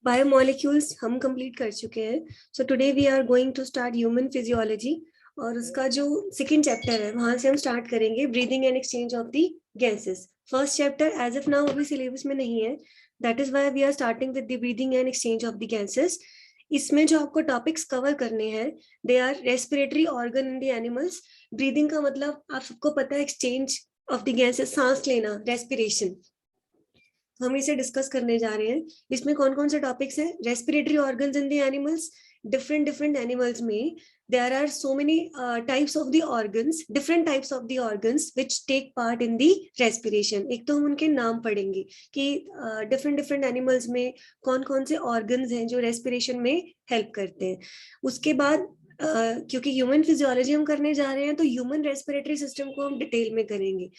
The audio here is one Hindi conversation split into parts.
बायोमोलिक्यूल्स हम कंप्लीट कर चुके हैं. So today we are going to start human physiology और उसका जो सेकंड चैप्टर है वहां से हम स्टार्ट करेंगे breathing and exchange of the gases. First chapter as of now अभी सिलेबस में नहीं है. That is why we are starting with the breathing and exchange of the gases. इसमें जो आपको टॉपिक्स कवर करने हैं they are respiratory organ in the animals. Breathing का मतलब आप सबको पता है एक्सचेंज ऑफ द गैसेस, सांस लेना, रेस्पिरेशन. हम इसे डिस्कस करने जा रहे हैं. इसमें कौन कौन से टॉपिक्स हैं? Respiratory organs in the animals. Different different animals में there are so many types of the organs, different types of the organs which take part in the respiration. एक तो हम उनके नाम पढ़ेंगे कि different different animals में कौन कौन से organs हैं जो respiration में help करते हैं. उसके बाद क्योंकि ह्यूमन फिजियोलॉजी हम करने जा रहे हैं तो ह्यूमन रेस्पिरेटरी सिस्टम को हम डिटेल में करेंगे.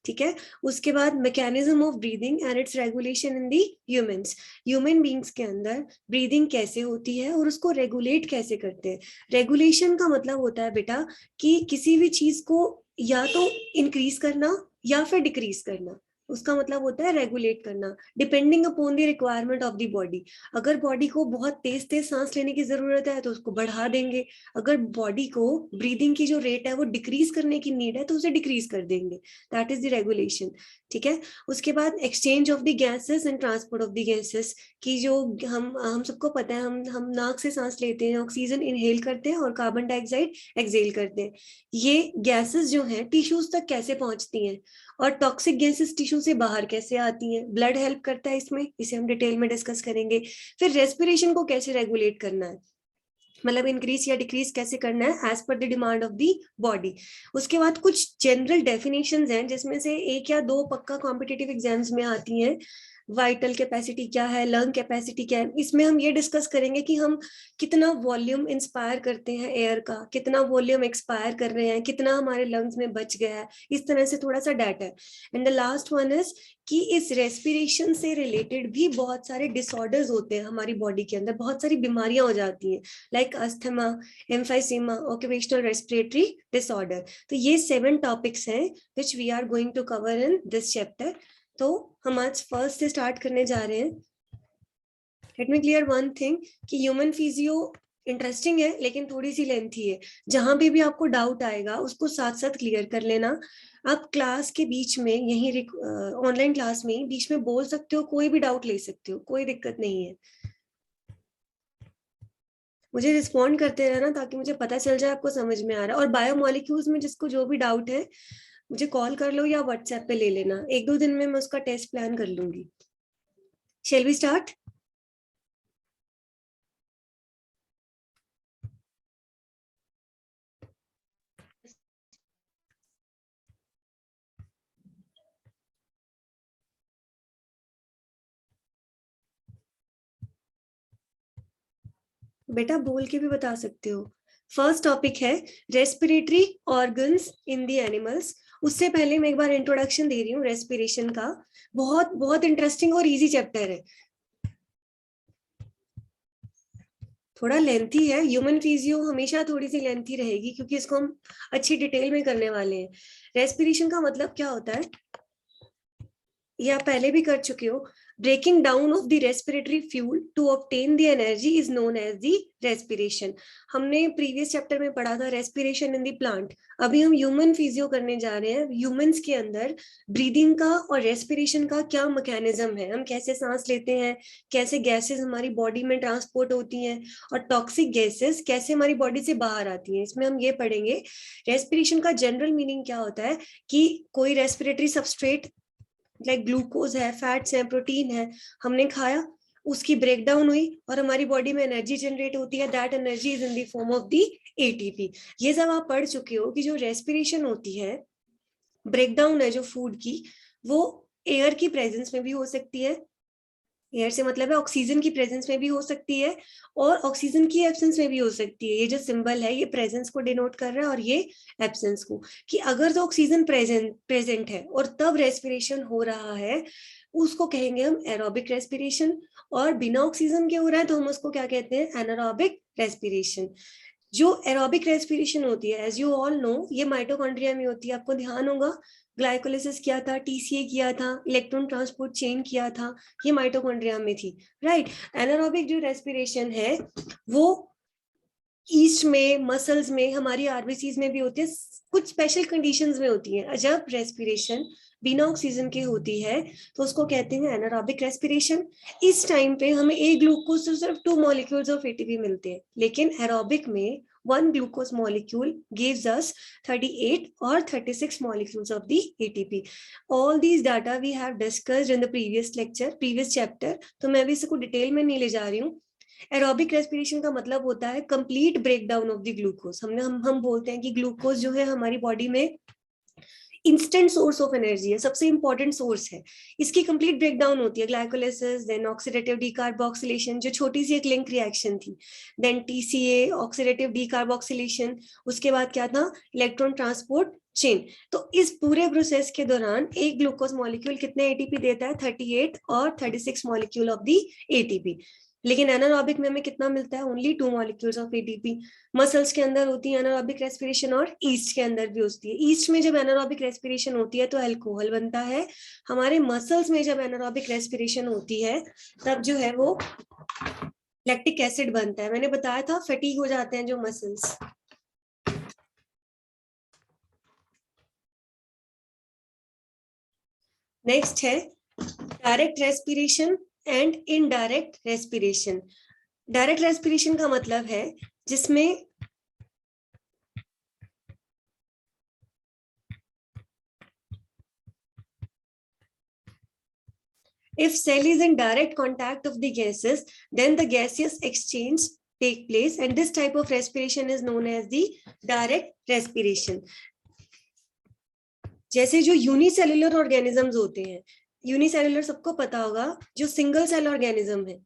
ठीक है. उसके बाद mechanism of breathing and it's regulation in the humans. Human beings के अंदर ब्रीदिंग कैसे होती है और उसको रेगुलेट कैसे करते हैं. रेगुलेशन का मतलब होता है बेटा कि किसी भी चीज को या तो इंक्रीज करना या फिर डिक्रीज करना. उसका मतलब होता है रेगुलेट करना depending upon the requirement of the body. अगर बॉडी को बहुत तेज तेज सांस लेने की जरूरत है तो उसको बढ़ा देंगे. अगर बॉडी को ब्रीदिंग की जो रेट है वो डिक्रीज करने की नीड है तो उसे डिक्रीज कर देंगे. That is the regulation. ठीक है. उसके बाद exchange of the gases and transport of the gases की जो हम सबको पता है हम नाक से सांस लेते हैं, ऑक्सीजन इनहेल करते हैं और कार्बन डाइऑक्साइड एक्सहेल करते हैं. ये गैसेस जो हैं टिश्यूज तक कैसे पहुंचती हैं और टॉक्सिक गैसेस टिश्यू से बाहर कैसे आती हैं. ब्लड हेल्प करता है इसमें, इसे हम डिटेल में डिस्कस करेंगे. फिर रेस्पिरेशन को कैसे रेगुलेट करना है, मतलब इंक्रीज या डिक्रीज कैसे करना है as per the demand of the body. उसके बाद कुछ जनरल डेफिनेशंस हैं जिसमें से एक या दो पक्का कॉम्पिटिटिव एग्जाम्स में आती हैं. वाइटल कैपेसिटी क्या है, लंग कैपेसिटी क्या है. इसमें हम ये डिस्कस करेंगे कि हम कितना वॉल्यूम इंस्पायर करते हैं एयर का, कितना वॉल्यूम एक्सपायर कर रहे हैं, कितना हमारे लंग्स में बच गया है. इस तरह से थोड़ा सा डाटा है. And the last one is कि इस रेस्पिरेशन से रिलेटेड भी बहुत सारे डिसऑर्डर्स होते हैं हमारी बॉडी के अंदर, बहुत सारी बीमारियां हो जाती हैं like asthma, emphysema, occupational respiratory disorder. तो ये 7 टॉपिक्स हैं which we are going to cover in this chapter. तो हम आज फर्स्ट से स्टार्ट करने जा रहे हैं. Let me clear one thing कि ह्यूमन फिजियो इंटरेस्टिंग है लेकिन थोड़ी सी लेंथी है. जहां भी आपको डाउट आएगा उसको साथ साथ क्लियर कर लेना. आप क्लास के बीच में यही ऑनलाइन क्लास में बीच में बोल सकते हो, कोई भी डाउट ले सकते हो, कोई दिक्कत नहीं है. मुझे रिस्पॉन्ड करते रहना ताकि मुझे पता चल जाए आपको समझ में आ रहा है. और बायोमोलिक्यूल्स में जिसको जो भी डाउट है मुझे कॉल कर लो या व्हाट्सएप पे ले लेना. 1-2 दिन में मैं उसका टेस्ट प्लान कर लूंगी. Shall we start? बेटा बोल के भी बता सकते हो. फर्स्ट टॉपिक है respiratory organs in the animals. उससे पहले मैं एक बार इंट्रोडक्शन दे रही हूँ रेस्पिरेशन का. बहुत बहुत इंटरेस्टिंग और इजी चैप्टर है. थोड़ा लेंथी है. ह्यूमन फिजियो हमेशा थोड़ी सी लेंथी रहेगी क्योंकि इसको हम अच्छी डिटेल में करने वाले हैं. रेस्पिरेशन का मतलब क्या होता है ये आप पहले भी कर चुके हो. breaking down of the respiratory fuel to obtain the energy is known as the respiration. हमने प्रीवियस चैप्टर में पढ़ा था रेस्पिरेशन इन द प्लांट. अभी हम ह्यूमन फिजियो करने जा रहे हैं. ह्यूमंस के अंदर ब्रीदिंग का और रेस्पिरेशन का क्या मैकेनिज्म है, हम कैसे सांस लेते हैं, कैसे गैसेस हमारी बॉडी में ट्रांसपोर्ट होती हैं और टॉक्सिक गैसेस कैसे हमारी बॉडी से बाहर आती हैं, इसमें हम ये पढ़ेंगे. रेस्पिरेशन का जनरल मीनिंग क्या होता है कि कोई रेस्पिरेटरी सबस्ट्रेट लाइक ग्लूकोज है, फैट्स है, प्रोटीन है, हमने खाया, उसकी ब्रेकडाउन हुई और हमारी बॉडी में एनर्जी जनरेट होती है. That energy is in the form of the ATP. ये सब आप पढ़ चुके हो कि जो रेस्पिरेशन होती है, ब्रेकडाउन है जो फूड की, वो एयर की प्रेजेंस में भी हो सकती है. एयर से मतलब है ऑक्सीजन की प्रेजेंस में भी हो सकती है और ऑक्सीजन की एब्सेंस में भी हो सकती है. ये जो सिंबल है ये प्रेजेंस को डिनोट कर रहा है और ये एब्सेंस को. कि अगर तो ऑक्सीजन प्रेजेंट है और तब रेस्पिरेशन हो रहा है उसको कहेंगे हम एरोबिक रेस्पिरेशन. और बिना ऑक्सीजन के हो रहा है तो हम उसको क्या कहते हैं, एनारोबिक रेस्पिरेशन. जो एरोबिक रेस्पिरेशन होती है, एज यू ऑल नो, ये माइटोकॉन्ड्रिया में होती है। आपको ध्यान होगा, ग्लाइकोलिसिस किया था, टीसीए किया था, इलेक्ट्रॉन ट्रांसपोर्ट चेन किया था, ये माइटोकॉन्ड्रिया में थी, राइट। एनारोबिक जो रेस्पिरेशन है वो ईस्ट में, मसल्स में, हमारी आरबीसीज में भी होती है, कुछ स्पेशल कंडीशंस में होती है। जब रेस्पिरेशन बिना ऑक्सीजन के होती है तो उसको कहते हैं एनारोबिक रेस्पिरेशन। इस टाइम पे हमें एक ग्लूकोज से सिर्फ 2 मॉलिक्यूल्स ऑफ एटीपी मिलते हैं, लेकिन एरोबिक में 1 glucose molecule gives us 38 or 36 molecules of the ATP. All these data we have discussed in the previous lecture, previous chapter. तो मैं भी इसको डिटेल में नहीं ले जा रही हूँ। एरोबिक रेस्पिरेशन का मतलब होता है complete breakdown of the glucose. हम बोलते हैं कि ग्लूकोज जो है हमारी बॉडी में इंस्टेंट सोर्स ऑफ एनर्जी है, सबसे इंपॉर्टेंट सोर्स है। इसकी कंप्लीट ब्रेकडाउन होती है, ग्लाइकोलिसिस, देन ऑक्सीडेटिव डीकार्बोक्सिलेशन, जो छोटी सी एक लिंक रिएक्शन थी, देन टीसीए, ऑक्सीडेटिव डीकार्बोक्सिलेशन, उसके बाद क्या था, इलेक्ट्रॉन ट्रांसपोर्ट चेन। तो इस पूरे प्रोसेस के दौरान एक ग्लूकोज मॉलिक्यूल कितने एटीपी देता है, 38 और 36 मॉलिक्यूल ऑफ दी एटीपी। लेकिन एनारोबिक में हमें कितना मिलता है, only 2 molecules of ATP. Muscles के अंदर होती है एनारोबिक रेस्पिरेशन और ईस्ट के अंदर भी होती है। ईस्ट में जब एनारोबिक रेस्पिरेशन होती है तो अल्कोहल बनता है। हमारे मसल्स में जब एनारोबिक रेस्पिरेशन होती है तब जो है वो लैक्टिक एसिड बनता है। मैंने बताया था फटीग हो जाते हैं जो मसल्स। नेक्स्ट है direct respiration and indirect respiration. Direct respiration का मतलब है जिसमें if cell is in direct contact of the gases, then the gaseous exchange take place, and this type of respiration is known as the direct respiration. जैसे जो यूनिसेल्युलर ऑर्गेनिजम्स होते हैं, यूनिसेल्युलर सबको पता होगा, जो सिंगल सेल ऑर्गेनिज्म है,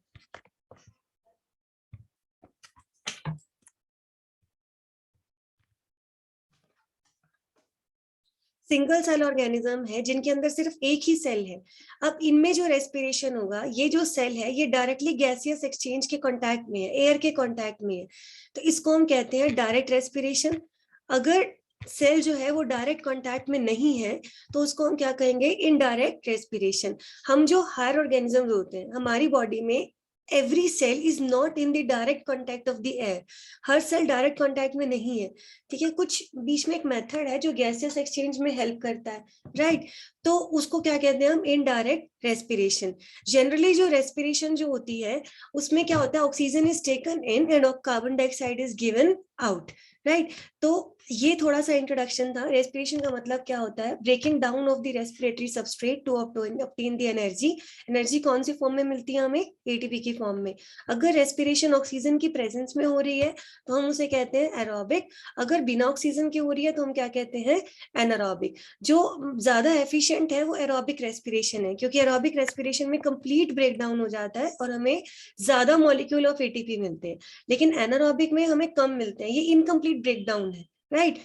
सिंगल सेल ऑर्गेनिज्म है जिनके अंदर सिर्फ एक ही सेल है। अब इनमें जो रेस्पिरेशन होगा, ये जो सेल है ये डायरेक्टली गैसियस एक्सचेंज के कांटेक्ट में है, एयर के कांटेक्ट में है, तो इसको हम कहते हैं डायरेक्ट रेस्पिरेशन। अगर सेल जो है वो डायरेक्ट कांटेक्ट में नहीं है तो उसको हम क्या कहेंगे, इनडायरेक्ट रेस्पिरेशन। हम जो हायर ऑर्गेनिजम्स होते हैं हमारी बॉडी में, every cell is not in the direct contact of the air. हर सेल डायरेक्ट कॉन्टैक्ट में नहीं है, ठीक है। कुछ बीच में एक मेथड है जो गैसेस एक्सचेंज में हेल्प करता है, राइट। तो उसको क्या कहते हैं हम, इनडायरेक्ट रेस्पिरेशन। जनरली जो रेस्पिरेशन जो होती है उसमें क्या होता है, oxygen is taken in and carbon dioxide is given out, right. तो ये थोड़ा सा इंट्रोडक्शन था। रेस्पिरेशन का मतलब क्या होता है, breaking down of the respiratory substrate to obtain the energy. Energy कौन सी फॉर्म में मिलती है हमें, एटीपी की फॉर्म में। अगर रेस्पिरेशन ऑक्सीजन की प्रेजेंस में हो रही है तो हम उसे कहते हैं एरोबिक। अगर बिना ऑक्सीजन की हो रही है तो हम क्या कहते हैं, एनारोबिक। जो ज्यादा एफिशिएंट है वो एरोबिक रेस्पिरेशन है, क्योंकि एरोबिक रेस्पिरेशन में कंप्लीट ब्रेकडाउन हो जाता है और हमें ज्यादा मॉलिक्यूल ऑफ एटीपी मिलते हैं। लेकिन एनारोबिक में हमें कम मिलते हैं, ये इनकम्प्लीट ब्रेकडाउन है, राइट।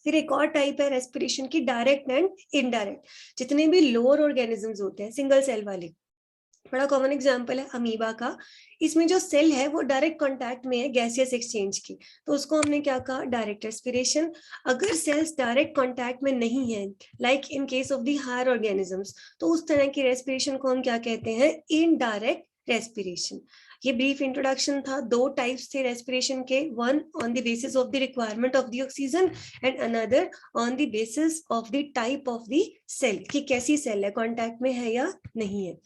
फिर एक और टाइप है रेस्पिरेशन की, डायरेक्ट एंड इनडायरेक्ट। जितने भी लोअर ऑर्गेनिजम्स होते हैं सिंगल सेल वाले, बड़ा कॉमन एग्जांपल है अमीबा का। इसमें जो सेल है वो डायरेक्ट कांटेक्ट में है गैसियस एक्सचेंज की, तो उसको हमने क्या कहा, डायरेक्ट रेस्पिरेशन। अगर सेल्स डायरेक्ट कांटेक्ट में नहीं है, like in case of the higher organisms, तो उस तरह की रेस्पिरेशन को हम क्या कहते हैं, इनडायरेक्ट रेस्पिरेशन। ये ब्रीफ इंट्रोडक्शन था। 2 टाइप्स थे रेस्पिरेशन के, one on the basis of the requirement of the oxygen and another on the basis of the type of the cell, कि कैसी सेल है, कांटेक्ट में है या नहीं है।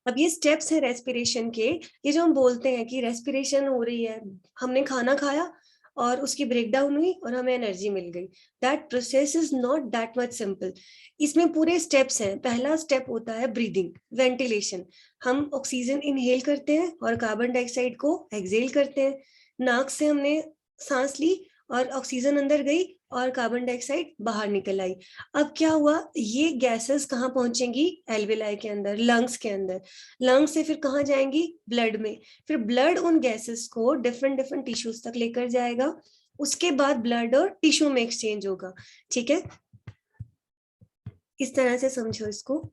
अब ये स्टेप्स है रेस्पिरेशन के। ये जो हम बोलते हैं कि रेस्पिरेशन हो रही है, हमने खाना खाया और उसकी ब्रेकडाउन हुई और हमें एनर्जी मिल गई, that process is not that much simple. इसमें पूरे स्टेप्स हैं। पहला स्टेप होता है ब्रीदिंग, वेंटिलेशन। हम ऑक्सीजन इनहेल करते हैं और कार्बन डाइऑक्साइड को एक्सहेल करते हैं। नाक से हमने सांस ली और ऑक्सीजन अंदर गई और कार्बन डाइऑक्साइड बाहर निकल आई। अब क्या हुआ, ये गैसेस कहाँ पहुंचेंगी, एल्वेलाई के अंदर, लंग्स के अंदर। लंग्स से फिर कहाँ जाएंगी, ब्लड में। फिर ब्लड उन गैसेस को डिफरेंट डिफरेंट टिश्यूज तक लेकर जाएगा। उसके बाद ब्लड और टिश्यू में एक्सचेंज होगा, ठीक है। इस तरह से समझो इसको।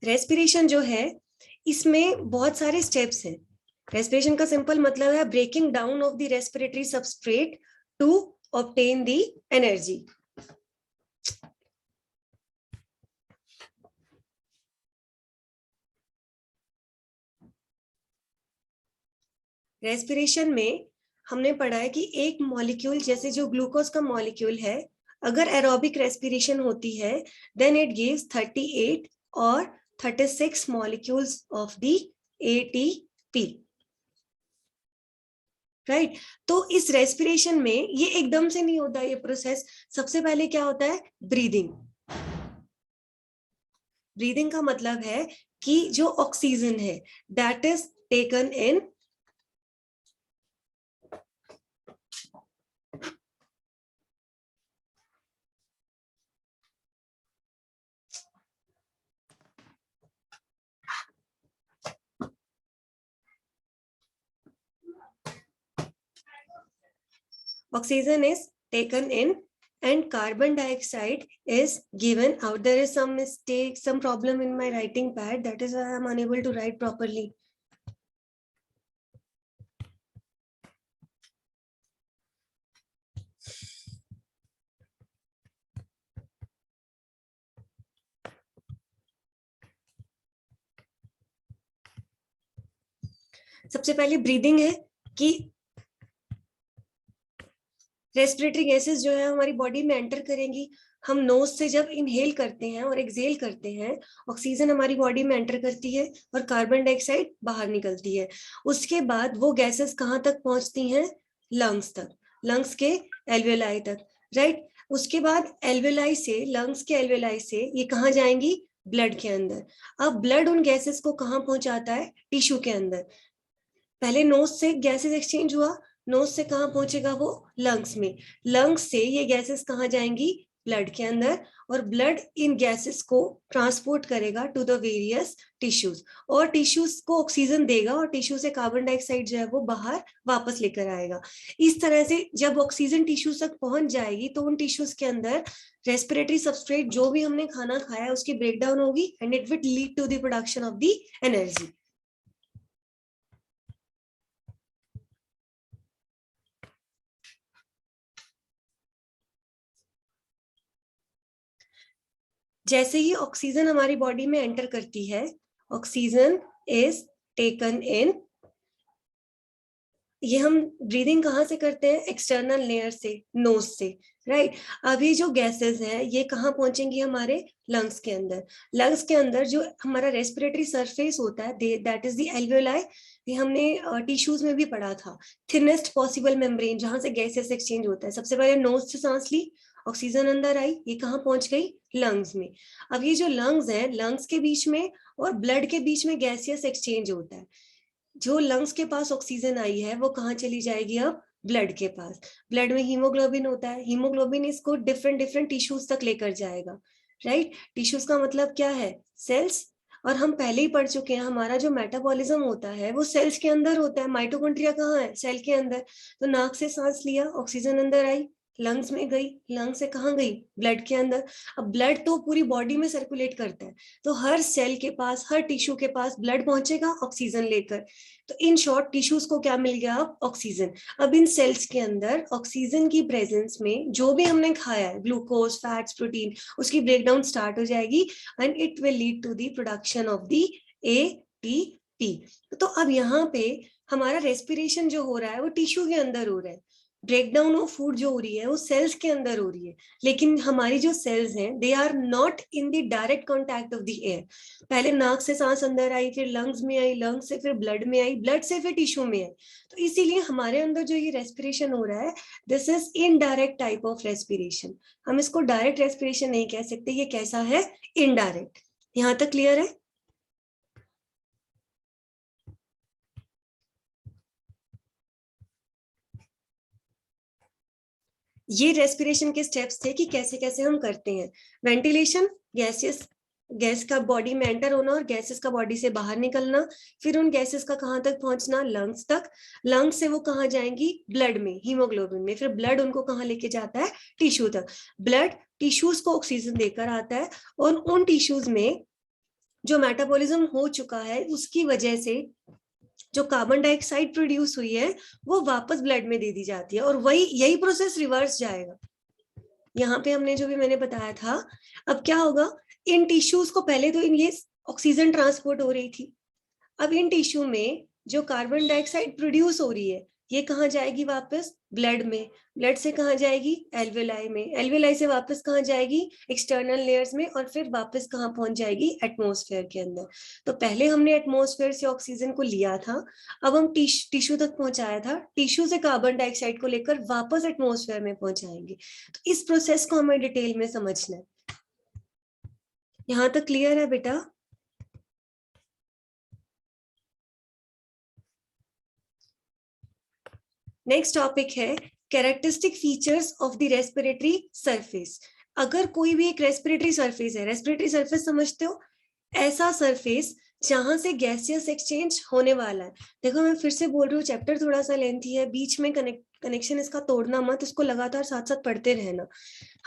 रेस्पिरेशन जो है इसमें बहुत सारे स्टेप्स हैं। रेस्पिरेशन का सिंपल मतलब है breaking down of the respiratory substrate to obtain the energy. Respiration में हमने पढ़ा है कि एक मॉलिक्यूल, जैसे जो ग्लूकोज का मॉलिक्यूल है, अगर एरोबिक रेस्पिरेशन होती है देन इट गिव्स 38 और 36 molecules of the ATP, right. तो इस रेस्पिरेशन में ये एकदम से नहीं होता ये प्रोसेस। सबसे पहले क्या होता है? ब्रीदिंग। ब्रीदिंग का मतलब है कि जो ऑक्सीजन है that is taken in oxygen is taken in and carbon dioxide is given out. There is some mistake, some problem in my writing pad, that is why I am unable to write properly. सबसे पहले ब्रीदिंग है कि रेस्पिरेटरी गैसेस जो है हमारी बॉडी में एंटर करेंगी। हम नोज से जब इनहेल करते हैं और एक्सहेल करते हैं, ऑक्सीजन हमारी बॉडी में एंटर करती है और कार्बन डाइऑक्साइड बाहर निकलती है। उसके बाद वो गैसेस कहाँ तक पहुंचती हैं? लंग्स तक, लंग्स के एल्वेलाई तक, राइट। उसके बाद एल्वेलाई से, लंग्स के एल्वेलाई से ये कहाँ जाएंगी? ब्लड के अंदर। अब ब्लड उन गैसेस को कहाँ पहुंचाता है? टिश्यू के अंदर। पहले नोज से गैसेस एक्सचेंज हुआ, नोज से कहाँ पहुंचेगा वो? लंग्स में। लंग्स से ये गैसेस कहाँ जाएंगी? ब्लड के अंदर, और ब्लड इन गैसेस को ट्रांसपोर्ट करेगा टू द वेरियस टिश्यूज, और टिश्यूज को ऑक्सीजन देगा और टिश्यू से कार्बन डाइऑक्साइड जो है वो बाहर वापस लेकर आएगा। इस तरह से जब ऑक्सीजन टिश्यूज तक पहुंच जाएगी तो उन टिश्यूज के अंदर रेस्पिरेटरी सबस्ट्रेट जो भी हमने खाना खाया उसकी ब्रेकडाउन होगी and it will lead to the production of the energy. जैसे ही ऑक्सीजन हमारी बॉडी में एंटर करती है, ऑक्सीजन इज टेकन इन। ये हम ब्रीदिंग कहाँ से करते हैं? एक्सटर्नल लेयर से, नोज से, राइट। अभी जो गैसेस हैं ये कहाँ पहुंचेंगी? हमारे लंग्स के अंदर। लंग्स के अंदर जो हमारा रेस्पिरेटरी सरफेस होता है दैट इज द एल्वेओलाई। ये हमने टिश्यूज में भी पढ़ा था, थिनेस्ट पॉसिबल मेम्ब्रेन जहां से गैसेस एक्सचेंज होता है। सबसे पहले नोज से सांस ली, ऑक्सीजन अंदर आई, ये कहाँ पहुंच गई? लंग्स में। अब ये जो लंग्स है, लंग्स के बीच में और ब्लड के बीच में गैसियस एक्सचेंज होता है। जो लंग्स के पास ऑक्सीजन आई है वो कहाँ चली जाएगी? अब ब्लड के पास। ब्लड में हीमोग्लोबिन होता है, हीमोग्लोबिन इसको डिफरेंट डिफरेंट टिश्यूज तक लेकर जाएगा, राइट। टिश्यूज का मतलब क्या है? सेल्स। और हम पहले ही पढ़ चुके हैं हमारा जो मेटाबॉलिज्म होता है वो सेल्स के अंदर होता है। माइटोकॉन्ड्रिया कहाँ है? सेल के अंदर। तो नाक से सांस लिया, ऑक्सीजन अंदर आई, लंग्स में गई, लंग्स से कहाँ गई? ब्लड के अंदर। अब ब्लड तो पूरी बॉडी में सर्कुलेट करता है, तो हर सेल के पास, हर टिश्यू के पास ब्लड पहुंचेगा ऑक्सीजन लेकर। तो इन शॉर्ट टिश्यूज को क्या मिल गया? अब ऑक्सीजन। अब इन सेल्स के अंदर ऑक्सीजन की प्रेजेंस में जो भी हमने खाया है, ग्लूकोज, फैट्स, प्रोटीन, उसकी ब्रेकडाउन स्टार्ट हो जाएगी and it will lead to the production of the ATP. तो अब यहाँ पे हमारा रेस्पिरेशन जो हो रहा है वो टिश्यू के अंदर हो रहा है, ब्रेकडाउन ऑफ फूड जो हो रही है वो सेल्स के अंदर हो रही है। लेकिन हमारी जो सेल्स हैं they are not in the direct contact of the air. पहले नाक से सांस अंदर आई, फिर लंग्स में आई, लंग्स से फिर ब्लड में आई, ब्लड से फिर टिश्यू में आई। तो इसीलिए हमारे अंदर जो ये रेस्पिरेशन हो रहा है this is indirect type of respiration. हम इसको डायरेक्ट रेस्पिरेशन नहीं कह सकते, ये कैसा है? इनडायरेक्ट। यहाँ तक क्लियर है? ये रेस्पिरेशन के स्टेप्स थे कि कैसे कैसे हम करते हैं। वेंटिलेशन, गैस का बॉडी में एंटर होना और गैसेस का बॉडी से बाहर निकलना, फिर उन गैसेस का कहाँ तक पहुंचना? लंग्स तक। लंग्स से वो कहाँ जाएंगी? ब्लड में, हीमोग्लोबिन में, फिर ब्लड उनको कहाँ लेके जाता है? टिश्यू तक। ब्लड टिश्यूज को ऑक्सीजन देकर आता है और उन टिश्यूज में जो मेटाबॉलिज्म हो चुका है उसकी वजह से जो कार्बन डाइऑक्साइड प्रोड्यूस हुई है वो वापस ब्लड में दे दी जाती है, और यही प्रोसेस रिवर्स जाएगा। यहाँ पे हमने जो भी मैंने बताया था, अब क्या होगा, इन टिश्यूज को पहले तो इन ये ऑक्सीजन ट्रांसपोर्ट हो रही थी, अब इन टिश्यू में जो कार्बन डाइऑक्साइड प्रोड्यूस हो रही है ये कहाँ जाएगी, वापस ब्लड में, ब्लड से कहाँ जाएगी, एल्वेलाई में, एल्वेलाई से वापस कहाँ जाएगी, एक्सटर्नल लेयर्स में, और फिर वापस कहाँ पहुंच जाएगी, एटमॉस्फेयर के अंदर। तो पहले हमने एटमॉस्फेयर से ऑक्सीजन को लिया था, अब हम टिश्यू तक पहुंचाया था, टिश्यू से कार्बन डाइऑक्साइड को लेकर वापस एटमॉस्फेयर में पहुंचाएंगे। तो इस प्रोसेस को हमें डिटेल में समझना है। यहाँ तक क्लियर है बेटा? नेक्स्ट टॉपिक है characteristic features of the respiratory surface. अगर कोई भी एक रेस्पिरेटरी सरफेस है, रेस्पिरेटरी सरफेस समझते हो, ऐसा सरफेस जहां से गैसियस एक्सचेंज होने वाला है। देखो मैं फिर से बोल रही हूँ, चैप्टर थोड़ा सा लेंथी है, बीच में कनेक्शन इसका तोड़ना मत, इसको लगातार साथ साथ पढ़ते रहना।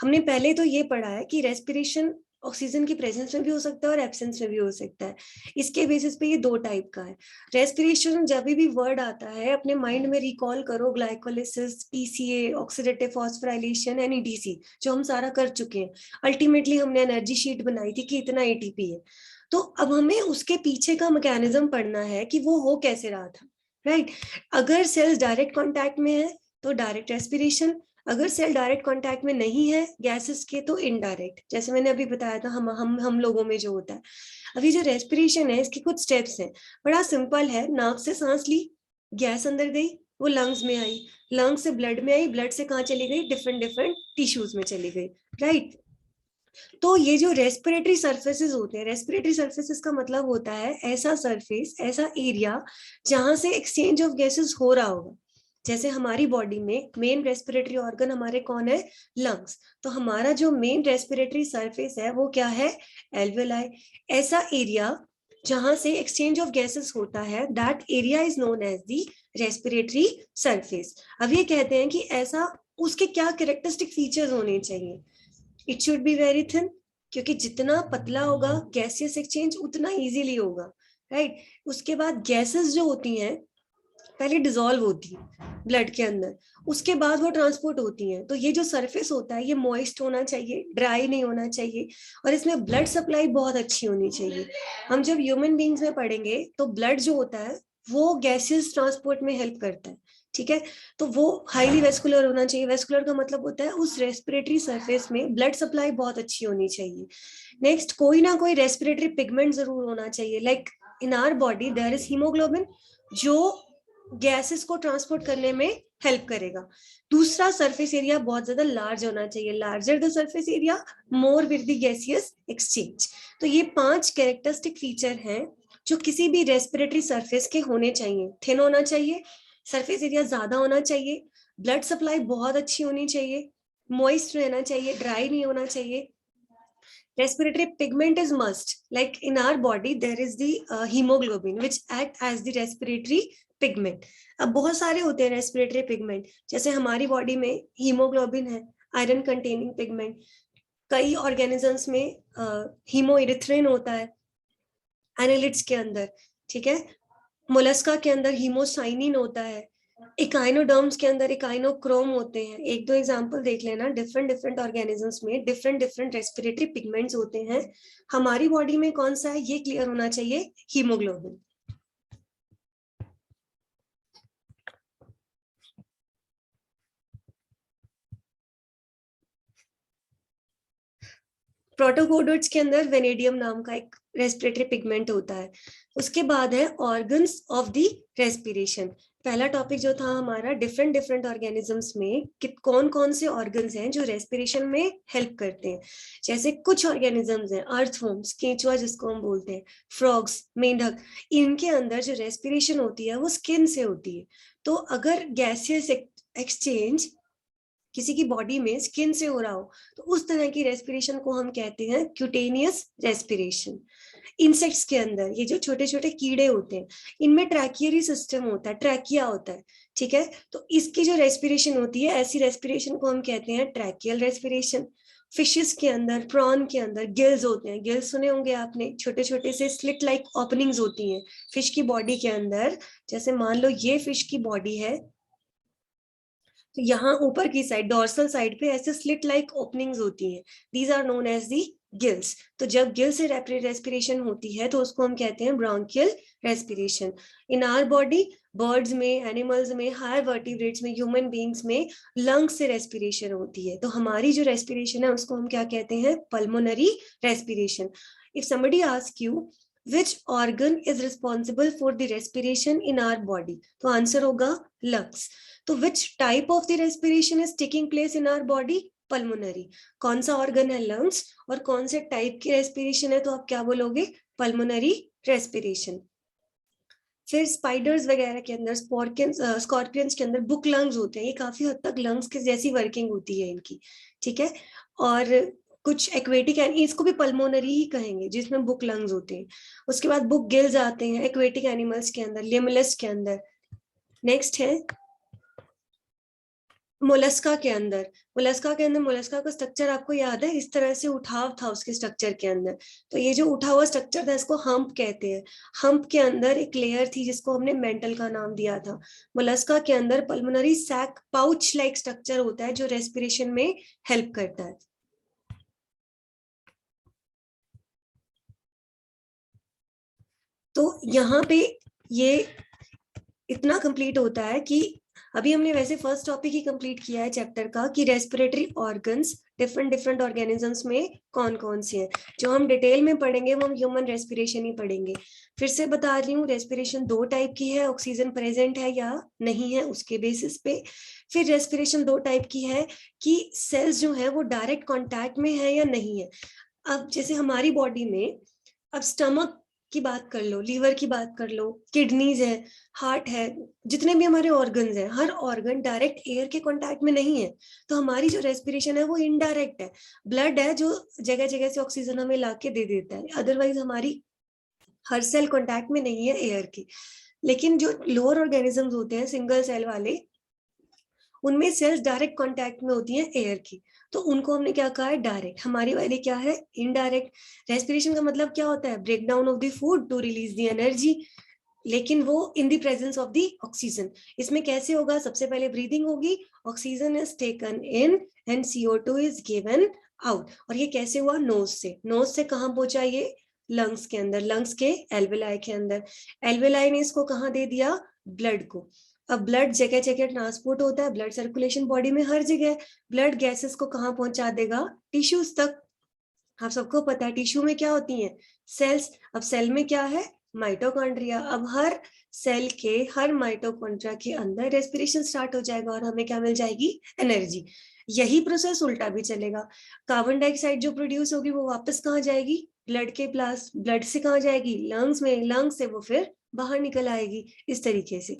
हमने पहले तो ये पढ़ा है कि रेस्पिरेशन ऑक्सीजन की प्रेजेंस में भी हो सकता है और एब्सेंस में भी हो सकता है। इसके बेसिस पे ये दो टाइप का है। रेस्पिरेशन जब भी वर्ड आता है अपने माइंड में रिकॉल करो, ग्लाइकोलिसिस, पीसीए, ऑक्सीडेटिव फॉस्फोराइलेशन, एनईडीसी, जो हम सारा कर चुके हैं। अल्टीमेटली हमने एनर्जी शीट बनाई थी कि इतना एटीपी है, तो अब हमें उसके पीछे का मैकेनिज्म पढ़ना है कि वो हो कैसे रहा था, राइट? अगर सेल्स डायरेक्ट कॉन्टैक्ट में है तो डायरेक्ट रेस्पिरेशन, अगर सेल डायरेक्ट कांटेक्ट में नहीं है गैसेस के तो इनडायरेक्ट, जैसे मैंने अभी बताया था हम लोगों में जो होता है। अभी जो रेस्पिरेशन है इसके कुछ स्टेप्स हैं, बड़ा सिंपल है। नाक से सांस ली, गैस अंदर गई, वो लंग्स में आई, लंग्स से ब्लड में आई, ब्लड से कहाँ चली गई, डिफरेंट डिफरेंट टिश्यूज में चली गई, राइट? तो ये जो रेस्पिरेटरी सर्फेसेस होते हैं, रेस्पिरेटरी सर्फेसेस का मतलब होता है ऐसा सरफेस, ऐसा एरिया जहां से एक्सचेंज ऑफ गैसेस हो रहा होगा। जैसे हमारी बॉडी में मेन रेस्पिरेटरी ऑर्गन हमारे कौन है, लंग्स, तो हमारा जो मेन रेस्पिरेटरी सरफेस है वो क्या है, एल्वेलाई। ऐसा एरिया जहां से एक्सचेंज ऑफ गैसेस होता है, that area is known as the respiratory surface. अब ये कहते हैं कि ऐसा, उसके क्या कैरेक्टरिस्टिक फीचर्स होने चाहिए, it should be very thin, क्योंकि जितना पतला होगा गैसियस एक्सचेंज उतना इजीली होगा, राइट? उसके बाद गैसेस जो होती हैं पहले डिसॉल्व होती है ब्लड के अंदर, उसके बाद वो ट्रांसपोर्ट होती हैं। तो ये जो सरफेस होता है ये मॉइस्ट होना चाहिए, ड्राई नहीं होना चाहिए, और इसमें ब्लड सप्लाई बहुत अच्छी होनी चाहिए। हम जब ह्यूमन बींग्स में पढ़ेंगे तो ब्लड जो होता है वो गैसियस ट्रांसपोर्ट में हेल्प करता है, ठीक है? तो वो हाईली वेस्कुलर होना चाहिए। वेस्कुलर का मतलब होता है उस रेस्पिरेटरी सरफेस में ब्लड सप्लाई बहुत अच्छी होनी चाहिए। नेक्स्ट, कोई ना कोई रेस्पिरेटरी पिगमेंट जरूर होना चाहिए, like in our body there is haemoglobin, जो गैसेस को ट्रांसपोर्ट करने में हेल्प करेगा। दूसरा, सरफेस एरिया बहुत ज्यादा लार्ज होना चाहिए, larger the surface area more with the gaseous exchange. तो ये 5 कैरेक्टरिस्टिक फीचर हैं जो किसी भी रेस्पिरेटरी सरफेस के होने चाहिए। थिन होना चाहिए, सरफेस एरिया ज्यादा होना चाहिए, ब्लड सप्लाई बहुत अच्छी होनी चाहिए, मॉइस्ट रहना चाहिए, ड्राई नहीं होना चाहिए। Respiratory pigment is must, like in our body there is the hemoglobin which act as the respiratory pigment. अब बहुत सारे होते हैं रेस्पिरेटरी पिगमेंट, जैसे हमारी बॉडी में हीमोग्लोबिन है, आयरन कंटेनिंग पिगमेंट। कई ऑर्गेनिजम्स में हीमोइरिथ्रिन होता है एनालिट्स के अंदर, ठीक है? मोलस्का के अंदर हीमोसाइनिन होता है, इकाइनोडर्म्स के अंदर इकाइनोक्रोम होते हैं। एक दो एग्जांपल देख लेना, डिफरेंट डिफरेंट ऑर्गेनिजम्स में डिफरेंट डिफरेंट रेस्पिरेटरी पिगमेंट्स होते हैं। हमारी बॉडी में कौन सा है ये क्लियर होना चाहिए, हीमोग्लोबिन। प्रोटोकोडोट्स के अंदर वेनेडियम नाम का एक रेस्पिरेटरी पिगमेंट होता है। उसके बाद है ऑर्गन्स ऑफ द रेस्पिरेशन। पहला टॉपिक जो था हमारा डिफरेंट डिफरेंट ऑर्गेनिजम्स में कौन कौन से ऑर्गन्स हैं जो रेस्पिरेशन में हेल्प करते हैं। जैसे कुछ ऑर्गेनिजम्स हैं, अर्थवर्म्स, केंचुआ जिसको हम बोलते हैं, फ्रॉग्स, मेंढक, इनके अंदर जो रेस्पिरेशन होती है वो स्किन से होती है। तो अगर गैसियस एक्सचेंज किसी की बॉडी में स्किन से हो रहा हो तो उस तरह की रेस्पिरेशन को हम कहते हैं क्यूटेनियस रेस्पिरेशन। इंसेक्ट्स के अंदर ये जो छोटे छोटे कीड़े होते हैं इनमें ट्रैकियरी सिस्टम होता है, ट्रैकिया होता है, ठीक है? तो इसकी जो रेस्पिरेशन होती है, ऐसी रेस्पिरेशन को हम कहते हैं ट्रैकियल रेस्पिरेशन। फिशेस के अंदर, प्रॉन के अंदर गिल्स होते हैं। गिल्स सुने होंगे आपने, छोटे छोटे से स्लिट लाइक ओपनिंग्स होती हैं फिश की बॉडी के अंदर। जैसे मान लो ये फिश की बॉडी है, तो यहाँ ऊपर की साइड डोर्सल साइड पे ऐसे स्लिट लाइक ओपनिंग्स होती हैं, these are known as the gills. तो जब गिल से रेस्पिरेशन होती है तो उसको हम कहते हैं bronchial respiration. In our body, birds में, एनिमल्स में, हायर वर्टिब्रेट्स में, ह्यूमन बींग्स में लंग्स से रेस्पिरेशन होती है। तो हमारी जो रेस्पिरेशन है उसको हम क्या कहते हैं? Pulmonary respiration. If somebody ask you which organ is responsible for the respiration in our body, तो आंसर होगा lungs। तो which type of the respiration is taking place in our body? pulmonary। कौन सा ऑर्गन है? lungs। और कौन से टाइप की रेस्पिरेशन है? तो आप क्या बोलोगे? pulmonary respiration। फिर स्पाइडर्स वगैरह के अंदर, स्कॉर्पियंस के अंदर बुक लंग्स होते हैं। ये काफी हद तक लंग्स के जैसी वर्किंग होती है इनकी, ठीक है। और कुछ एक्वेटिक, इसको भी पल्मोनरी ही कहेंगे, जिसमें बुक लंग्स होते हैं। उसके बाद बुक गिल्स आते हैं एक्वेटिक एनिमल्स के अंदर, लिमुलस के अंदर। नेक्स्ट है मोलस्का के अंदर। मोलस्का का स्ट्रक्चर आपको याद है? इस तरह से उठाव था उसके स्ट्रक्चर के अंदर। तो ये जो उठा हुआ स्ट्रक्चर था इसको हम्प कहते हैं। हम्प के अंदर एक लेयर थी जिसको हमने मेंटल का नाम दिया था। मोलस्का के अंदर pulmonary sac pouch like structure होता है जो रेस्पिरेशन में हेल्प करता है। तो यहाँ पे ये इतना कंप्लीट होता है कि अभी हमने वैसे फर्स्ट टॉपिक ही कंप्लीट किया है चैप्टर का कि respiratory organs different different organisms में कौन कौन से हैं। जो हम डिटेल में पढ़ेंगे वो हम ह्यूमन रेस्पिरेशन ही पढ़ेंगे। फिर से बता रही हूँ, रेस्पिरेशन दो टाइप की है, ऑक्सीजन प्रेजेंट है या नहीं है उसके बेसिस पे। फिर रेस्पिरेशन दो टाइप की है कि सेल्स जो है वो डायरेक्ट कॉन्टैक्ट में है या नहीं है। अब जैसे हमारी बॉडी में, अब स्टमक की बात कर लो, लीवर की बात कर लो, किडनीज है, हार्ट है, जितने भी हमारे ऑर्गन्स हैं, हर ऑर्गन डायरेक्ट एयर के कांटेक्ट में नहीं है। तो हमारी जो रेस्पिरेशन है वो इनडायरेक्ट है। ब्लड है जो जगह जगह से ऑक्सीजन हमें लाके दे देता है, अदरवाइज हमारी हर सेल कांटेक्ट में नहीं है एयर की। लेकिन जो लोअर ऑर्गेनिजम्स होते हैं सिंगल सेल वाले, उनमें सेल्स डायरेक्ट कांटेक्ट में होती हैं एयर की, तो उनको हमने क्या कहा है? डायरेक्ट। हमारी वाली क्या है? इनडायरेक्ट। रेस्पिरेशन का मतलब क्या होता है? Break down of the food to release the energy, लेकिन वो in the presence of the oxygen. इसमें कैसे होगा? सबसे पहले ब्रीदिंग होगी, oxygen is taken in and CO2 is given out. और ये कैसे हुआ? नोज से। नोज से कहाँ पहुंचा? ये लंग्स के अंदर, लंग्स के एल्वेलाई के अंदर। एल्वेलाई ने इसको कहाँ दे दिया? ब्लड को। अब ब्लड जगह जगह ट्रांसपोर्ट होता है, ब्लड सर्कुलेशन बॉडी में हर जगह। ब्लड गैसेस को कहाँ पहुंचा देगा? टिश्यूज तक। आप सबको पता है टिश्यू में क्या होती हैं? सेल्स। अब सेल में क्या है? माइटोकॉन्ड्रिया। अब हर सेल के, हर माइटोकॉन्ड्रिया के अंदर रेस्पिरेशन स्टार्ट हो जाएगा और हमें क्या मिल जाएगी? एनर्जी। यही प्रोसेस उल्टा भी चलेगा। कार्बन डाइऑक्साइड जो प्रोड्यूस होगी वो वापस कहाँ जाएगी? ब्लड के पास। ब्लड से कहाँ जाएगी? लंग्स में। लंग्स से वो फिर बाहर निकल आएगी। इस तरीके से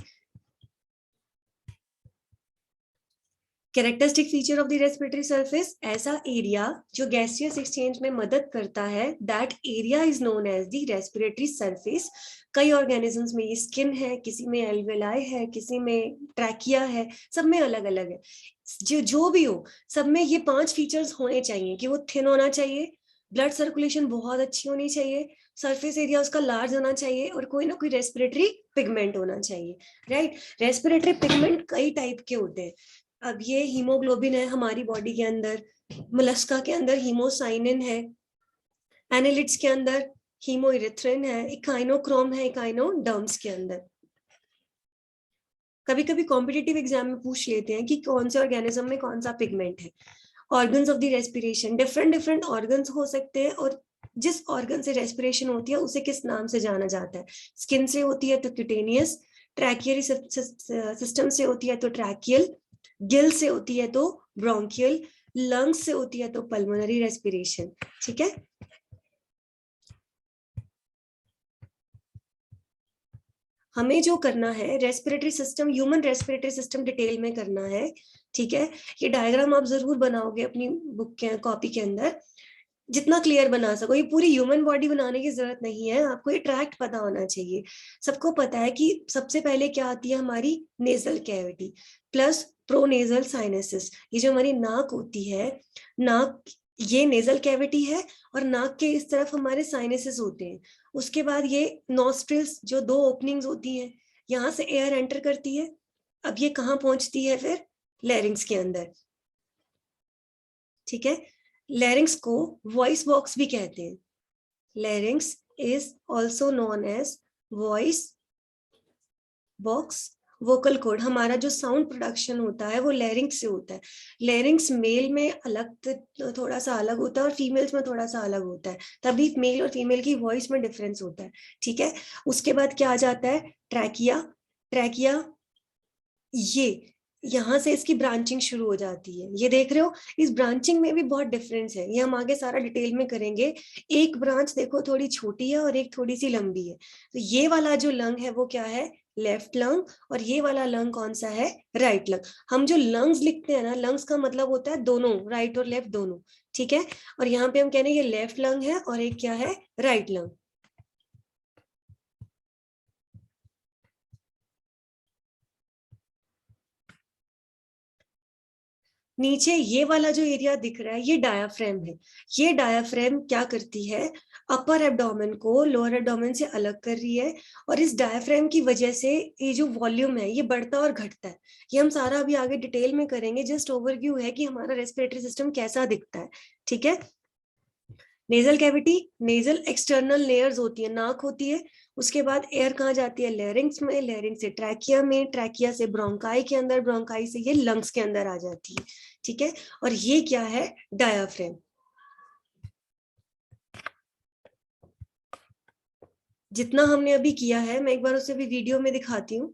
characteristic feature of the respiratory surface, ऐसा एरिया जो गैसियस एक्सचेंज में मदद करता है, that area is known as the respiratory surface. कई ऑर्गेनिजम्स में ये स्किन है, किसी में एल्वेलाई है, किसी में ट्रैकिया है, सब में अलग अलग है। जो भी हो, सब में ये 5 फीचर्स होने चाहिए कि वो थिन होना चाहिए, ब्लड सर्कुलेशन बहुत अच्छी होनी चाहिए, सरफेस एरिया उसका लार्ज होना चाहिए, और कोई ना कोई रेस्पिरेटरी पिगमेंट होना चाहिए। राइट। रेस्पिरेटरी पिगमेंट कई टाइप के होते हैं। अब ये हीमोग्लोबिन है हमारी बॉडी के अंदर, मोलस्का के अंदर हीमोसाइनिन है, एनालिट्स के अंदर हीमोइरिथ्रिन है, इकाइनोक्रोम है इकाइनोडर्म्स के अंदर। कभी कभी कॉम्पिटिटिव एग्जाम में पूछ लेते हैं कि कौन से ऑर्गेनिज्म में कौन सा पिगमेंट है। Organs of the respiration, different different organs हो सकते हैं, और जिस ऑर्गन से रेस्पिरेशन होती है उसे किस नाम से जाना जाता है। स्किन से होती है तो क्यूटेनियस, ट्रैकियरी सिस्टम से होती है तो ट्रैकियल, गिल से होती है तो ब्रोंकियल, लंग्स से होती है तो पल्मोनरी रेस्पिरेशन। ठीक है। हमें जो करना है respiratory system, human respiratory system detail में करना है। ठीक है। ये डायग्राम आप जरूर बनाओगे अपनी बुक के, कॉपी के अंदर, जितना क्लियर बना सको। ये पूरी ह्यूमन बॉडी बनाने की जरूरत नहीं है, आपको ये ट्रैक्ट पता होना चाहिए। सबको पता है कि सबसे पहले क्या आती है हमारी नेजल कैविटी प्लस प्रोनेजल साइनसिस। ये जो हमारी नाक होती है, नाक ये नेजल कैविटी है और नाक के इस तरफ हमारे साइनसेस होते हैं। उसके बाद ये नॉस्ट्रिल्स जो दो ओपनिंग्स होती हैं, यहाँ से एयर एंटर करती है। अब ये कहाँ पहुंचती है फिर? लैरिंग्स के अंदर। ठीक है, लैरिंग्स को वॉइस बॉक्स भी कहते हैं। Larynx is also known as voice box. Vocal cord, हमारा जो साउंड प्रोडक्शन होता है वो लैरिंग्स से होता है। लैरिंग्स मेल में अलग, थोड़ा सा अलग होता है और फीमेल्स में थोड़ा सा अलग होता है, तभी मेल और फीमेल की वॉइस में डिफरेंस होता है। ठीक है, उसके बाद क्या आ जाता है? ट्रैकिया। ट्रैकिया ये यहाँ से इसकी ब्रांचिंग शुरू हो जाती है, ये देख रहे हो। इस ब्रांचिंग में भी बहुत डिफरेंस है, ये हम आगे सारा डिटेल में करेंगे। एक ब्रांच देखो थोड़ी छोटी है और एक थोड़ी सी लंबी है। तो ये वाला जो लंग है वो क्या है? Left lung. और ये वाला लंग कौन सा है? Right lung. हम जो लंग्स लिखते हैं ना, लंग्स का मतलब होता है दोनों, राइट और लेफ्ट दोनों। ठीक है, और यहाँ पे हम कह रहे हैं ये लेफ्ट लंग है और एक क्या है? Right lung. नीचे ये वाला जो एरिया दिख रहा है ये डायाफ्रेम है। ये डायाफ्रेम क्या करती है? अपर एब्डोमेन को लोअर एब्डोमेन से अलग कर रही है। और इस डायाफ्रेम की वजह से ये जो वॉल्यूम है ये बढ़ता और घटता है। ये हम सारा अभी आगे डिटेल में करेंगे, जस्ट ओवरव्यू है कि हमारा रेस्पिरेटरी सिस्टम कैसा दिखता है। ठीक है, nasal cavity, nasal external layers होती है, नाक होती है। उसके बाद एयर कहाँ जाती है? लैरिंग्स में, लैरिंग्स से ट्रैकिया में, ट्रैकिया से ब्रोंकाई के अंदर, ब्रोंकाई से ये लंग्स के अंदर आ जाती है। ठीक है, और ये क्या है? डायाफ्रेम। जितना हमने अभी किया है मैं एक बार उसे भी वीडियो में दिखाती हूँ।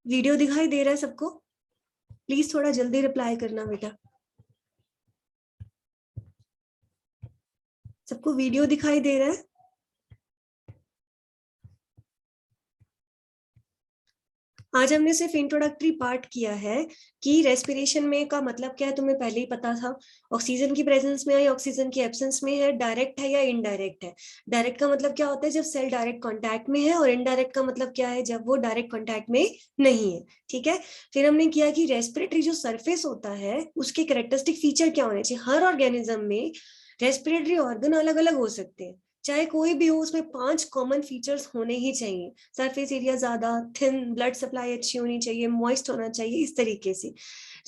वीडियो दिखाई दे रहा है सबको? प्लीज थोड़ा जल्दी रिप्लाई करना बेटा। सबको वीडियो दिखाई दे रहा है? आज हमने सिर्फ इंट्रोडक्टरी पार्ट किया है कि रेस्पिरेशन में का मतलब क्या है, तुम्हें पहले ही पता था। ऑक्सीजन की प्रेजेंस में है या ऑक्सीजन की एब्सेंस में है, डायरेक्ट है या इनडायरेक्ट है। डायरेक्ट का मतलब क्या होता है? जब सेल डायरेक्ट कांटेक्ट में है। और इनडायरेक्ट का मतलब क्या है? जब वो डायरेक्ट कांटेक्ट में नहीं है। ठीक है, फिर हमने किया कि रेस्पिरेटरी जो सरफेस होता है उसके कैरेक्टरिस्टिक फीचर क्या होने चाहिए। हर ऑर्गेनिज्म में रेस्पिरेटरी ऑर्गन अलग अलग हो सकते हैं, चाहे कोई भी हो, उसमें 5 कॉमन फीचर्स होने ही चाहिए। सरफेस एरिया ज्यादा थिन, ब्लड सप्लाई अच्छी होनी चाहिए, मॉइस्ट होना चाहिए, इस तरीके से।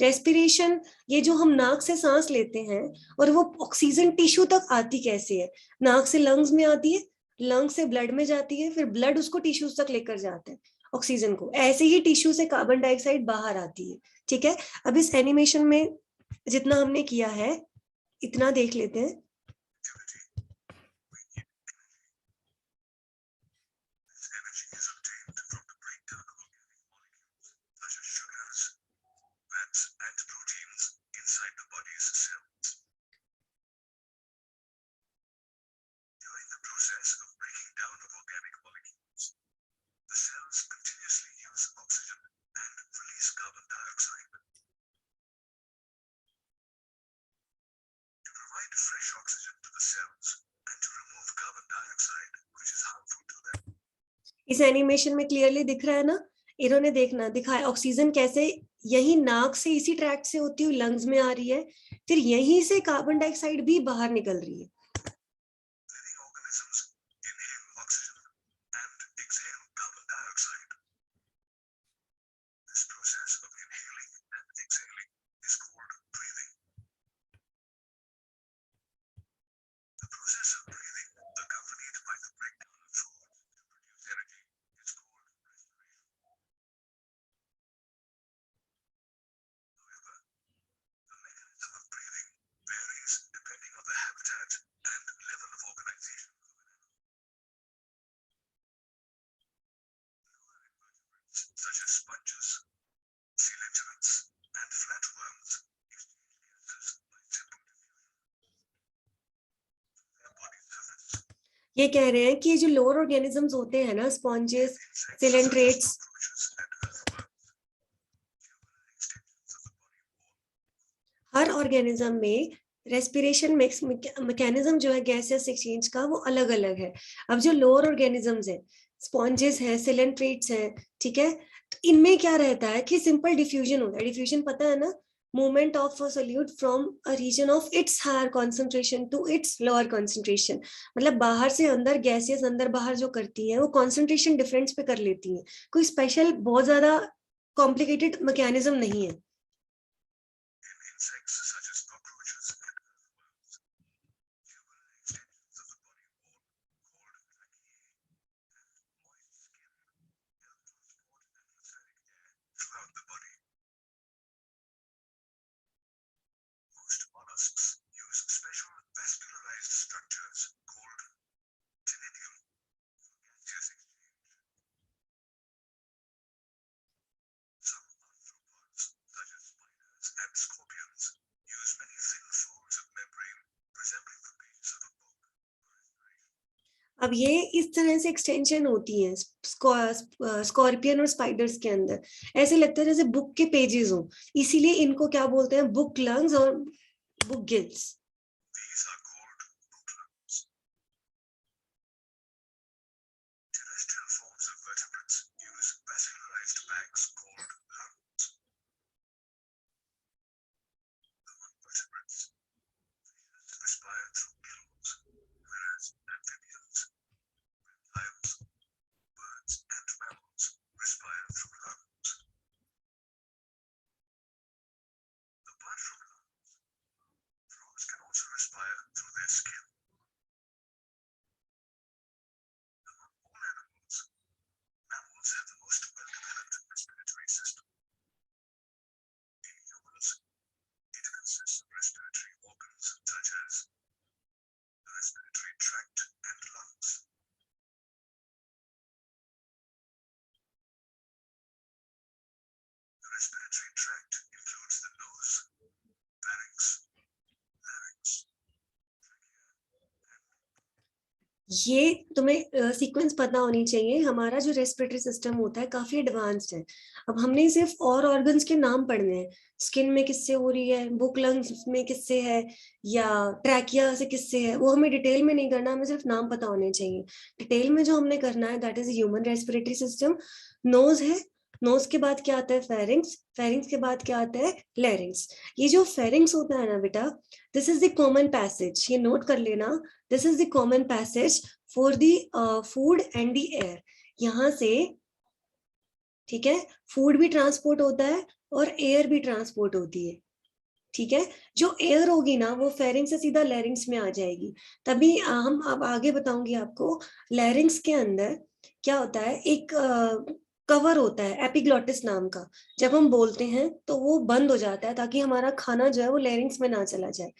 रेस्पिरेशन, ये जो हम नाक से सांस लेते हैं और वो ऑक्सीजन टिश्यू तक आती कैसे है? नाक से लंग्स में आती है, लंग से ब्लड में जाती है, फिर ब्लड उसको टिश्यूज तक लेकर जाता है ऑक्सीजन को। ऐसे ही टिश्यू से कार्बन डाइऑक्साइड बाहर आती है। ठीक है, अब इस एनिमेशन में जितना हमने किया है इतना देख लेते हैं। इस एनिमेशन में क्लियरली दिख रहा है ना? इन्होंने देखना दिखाया ऑक्सीजन कैसे यही नाक से इसी ट्रैक्ट से होती हुई लंग्स में आ रही है, फिर यहीं से कार्बन डाइऑक्साइड भी बाहर निकल रही है। ये कह रहे हैं कि जो लोअर ऑर्गेनिजम्स होते हैं ना, स्पॉन्जेस, सिलेंट्रेट्स, हर ऑर्गेनिज्म में रेस्पिरेशन मैकेनिज्म जो है गैसेस एक्सचेंज का वो अलग अलग है। अब जो लोअर ऑर्गेनिजम्स है, स्पॉन्जेस है, सिलेंट्रेट्स है, ठीक है, तो इनमें क्या रहता है कि सिंपल डिफ्यूजन होता है। डिफ्यूजन पता है ना? movement of a solute from a region of its higher concentration to its lower concentration. मतलब बाहर से अंदर गैसेस अंदर बाहर जो करती हैं वो concentration difference पे कर लेती हैं, कोई स्पेशल बहुत ज्यादा कॉम्प्लिकेटेड मैकेनिज्म नहीं है. अब ये इस तरह से एक्सटेंशन होती है स्कॉर्पियन और स्पाइडर्स के अंदर, ऐसे लगता है जैसे बुक के पेजेस हो, इसीलिए इनको क्या बोलते हैं, बुक लंग्स और बुक गिल्स. ये तुम्हें सीक्वेंस पता होनी चाहिए. हमारा जो रेस्पिरेटरी सिस्टम होता है काफी एडवांस्ड है. अब हमने सिर्फ और ऑर्गन्स के नाम पढ़ने हैं, स्किन में किससे हो रही है, बुक लंग्स में किससे है, या ट्रैकिया से किससे है, वो हमें डिटेल में नहीं करना, हमें सिर्फ नाम पता होने चाहिए. डिटेल में जो हमने करना है that is human respiratory system. Nose है, नोज के बाद क्या आता है, फेरिंग्स, फेरिंग्स के बाद क्या आता है, लैरिंग्स. ये जो फेरिंग्स होता है ना बेटा, this is the common passage, ये नोट कर लेना. This is the common passage for the food and the air. यहाँ से, ठीक है, फूड भी ट्रांसपोर्ट होता है और एयर भी ट्रांसपोर्ट होती है. ठीक है, जो एयर होगी ना वो फेरिंग्स से सीधा लैरिंग्स में आ जाएगी. तभी हम अब आगे बताऊंगी आपको. लैरिंग्स के अंदर क्या होता है, एक कवर होता है एपिग्लॉटिस नाम का. जब हम बोलते हैं तो वो बंद हो जाता है ताकि हमारा खाना जो है वो लैरिंग्स में ना चला जाए.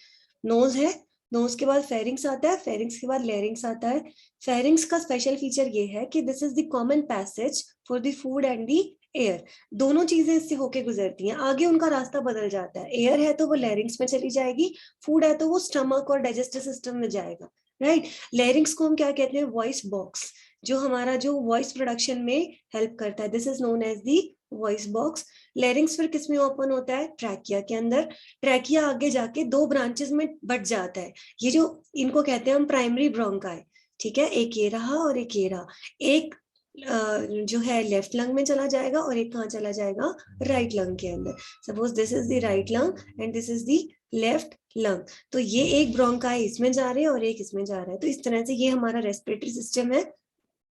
नोज है, नोज के बाद फेरिंग्स आता है, फेरिंग्स के बाद लैरिंग्स आता है. फेरिंग्स का स्पेशल फीचर ये है कि this is the common passage for the food and the air. दोनों चीजें इससे होके गुजरती हैं, आगे उनका रास्ता बदल जाता है. एयर है तो वो लैरिंग्स में चली जाएगी, फूड है तो वो स्टमक और डाइजेस्टिव सिस्टम में जाएगा. राइट. लैरिंग्स को हम क्या कहते हैं, वॉइस बॉक्स, जो हमारा जो वॉइस प्रोडक्शन में हेल्प करता है. This is known as the voice box. Larynx फिर किस में ओपन होता है, ट्रैकिया के अंदर. ट्रैकिया आगे जाके दो ब्रांचेस में बट जाता है. ये जो इनको कहते हैं हम प्राइमरी ब्रोंकाई. ठीक है, एक ये रहा और एक ये रहा. एक जो है लेफ्ट लंग में चला जाएगा और एक कहाँ चला जाएगा, राइट लंग के अंदर. Suppose this is the right lung and this is the left lung. तो ये एक ब्रोंकाई इसमें जा रहे हैं और एक इसमें जा रहा है. तो इस तरह से ये हमारा रेस्पिरेटरी सिस्टम है.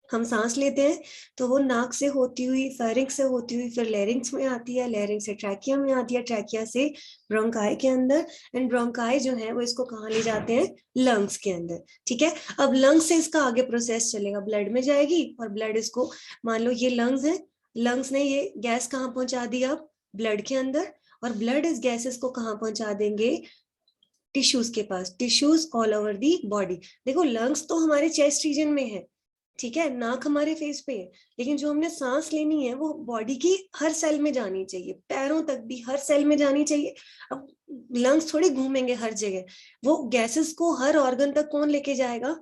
हम सांस लेते हैं तो वो नाक से होती हुई, फेरिंग्स से होती हुई फिर लैरिंग्स में आती है, लैरिंग्स से ट्रैकिया में आती है, ट्रैकिया से ब्रोंकाई के अंदर, एंड ब्रोंकाई जो है वो इसको कहाँ ले जाते हैं, लंग्स के अंदर. ठीक है, अब लंग्स से इसका आगे प्रोसेस चलेगा, ब्लड में जाएगी और ब्लड इसको, मान लो ये लंग्स है, लंग्स ने ये गैस कहाँ पहुंचा दी, अब ब्लड के अंदर, और ब्लड इस गैसेस को कहाँ पहुंचा देंगे, टिश्यूज के पास. Tissues all over the body. देखो लंग्स तो हमारे चेस्ट रीजन में है, ठीक है, नाक हमारे फेस पे है, लेकिन जो हमने सांस लेनी है वो बॉडी की हर सेल में जानी चाहिए, पैरों तक भी हर सेल में जानी चाहिए. अब लंग्स थोड़ी घूमेंगे हर जगह, वो गैसेस को हर ऑर्गन तक कौन लेके जाएगा,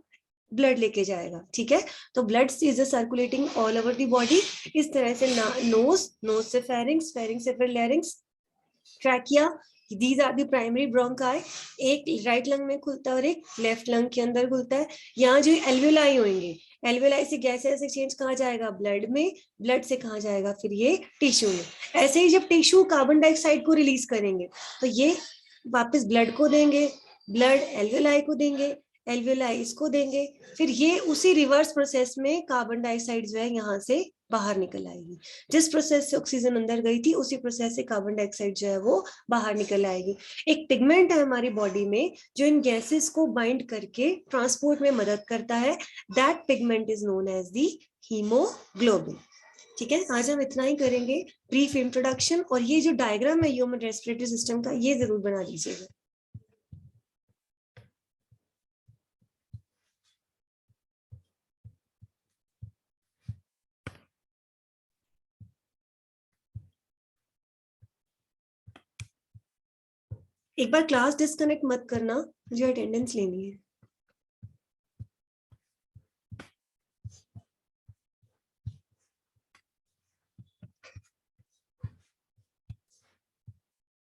ब्लड लेके जाएगा. ठीक है, तो blood is circulating all over the body. इस तरह से नोज, नोज से फेरिंग्स, फेरिंग्स से फिर larynx, trachea, these are the primary bronchi. एक राइट लंग में खुलता है और एक लेफ्ट लंग के अंदर खुलता है. यहाँ जो एल्वियोलाई होंगे, एल्वेलाई से गैसेस एक्सचेंज कहाँ जाएगा, ब्लड में, ब्लड से कहाँ जाएगा, फिर ये टिश्यू में। ऐसे ही जब टिश्यू कार्बन डाइऑक्साइड को रिलीज करेंगे तो ये वापस ब्लड को देंगे, ब्लड एल्वेलाई को देंगे, एल्वेलाई इसको देंगे, फिर ये उसी रिवर्स प्रोसेस में कार्बन डाइऑक्साइड जो है यहाँ से बाहर निकल आएगी। जिस प्रोसेस से ऑक्सीजन अंदर गई थी उसी प्रोसेस से कार्बन डाइऑक्साइड जो है वो बाहर निकल आएगी। एक पिगमेंट है हमारी बॉडी में जो इन गैसेस को बाइंड करके ट्रांसपोर्ट में मदद करता है, that pigment is known as the haemoglobin. ठीक है, आज हम इतना ही करेंगे, ब्रीफ इंट्रोडक्शन, और ये जो डायग्राम है ह्यूमन रेस्पिरेटरी सिस्टम का ये जरूर बना दीजिएगा। एक बार क्लास डिस्कनेक्ट मत करना, मुझे अटेंडेंस लेनी है।